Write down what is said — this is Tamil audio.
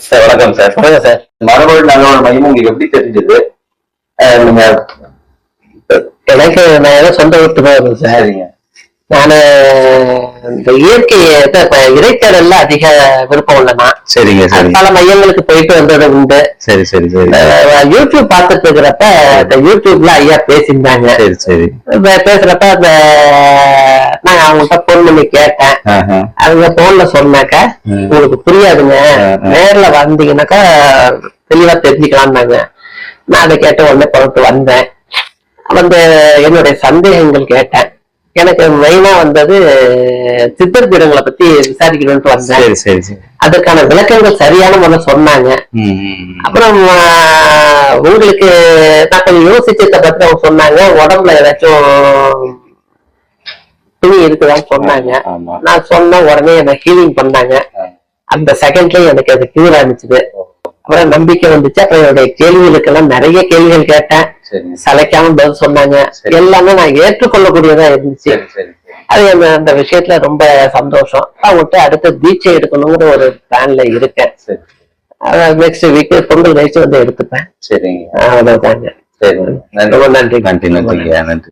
சார் வணக்கம் சார். சொல்லுங்க சார். மரபொழி நல்லோட மையம் உங்களுக்கு எப்படி தெரிஞ்சது? நீங்க எனக்கு நான் ஏதோ சொந்த விட்டு போயிருந்தேன் சார். சரிங்க. நானு இந்த இயற்கையை இறைத்தேடல்ல அதிக விருப்பம் உள்ளனா. சரிங்க சரி. பல மையங்களுக்கு போயிட்டு வந்தது உண்டு. சரி சரி சரி. யூடியூப் பார்த்துட்டு இருக்கிறப்ப இந்த யூடியூப்ல ஐயா பேசியிருந்தாங்க. சரி சரி. பேசுறப்ப அந்த நான் அவங்கள்ட்ட போன் பண்ணி கேட்டேன். அவங்க போன்ல சொன்னாக்க உங்களுக்கு புரியாதுங்க, நேர்ல வந்தீங்கன்னாக்கா தெளிவா தெரிஞ்சுக்கலாம்னாங்க. நான் அதை கேட்ட உடனே புறத்து வந்தேன். வந்து என்னுடைய சந்தேகங்கள் கேட்டேன். எனக்கு மெயினா வந்தது சித்தர் பீடங்களை பத்தி விசாரிக்கணும்னு வந்தேன். சரி சரி சரி. அதற்கான விளக்கங்கள் சரியான முறை சொன்னாங்க. அப்புறம் உங்களுக்கு நான் கொஞ்சம் யோசிச்சத பத்தி அவங்க சொன்னாங்க. உடம்புல ஏதாச்சும் துணி இருக்குதான்னு சொன்னாங்க. நான் சொன்ன உடனே என்ன ஹீலிங் பண்ணாங்க. அந்த செகண்ட்லயும் எனக்கு அது கியூர் ஆனிச்சுது. அப்புறம் நம்பிக்கை வந்துச்சு. அப்புறம் என்னுடைய கேள்விகளுக்கெல்லாம் நிறைய கேள்விகள் கேட்டேன். சளைக்காம பதில் சொன்னாங்க. எல்லாமே நான் ஏற்றுக்கொள்ளக்கூடியதா இருந்துச்சு. அது அந்த விஷயத்துல ரொம்ப சந்தோஷம். அவங்ககிட்ட அடுத்த தீட்சை எடுக்கணுங்கிற ஒரு பிளான்ல இருக்கேன். நெக்ஸ்ட் வீக் பொங்கல் கழிச்சு வந்து எடுத்துப்பேன். சரிங்க. அவ்வளவுதாங்க. சரி. ரொம்ப நன்றி. நன்றி நன்றி நன்றி.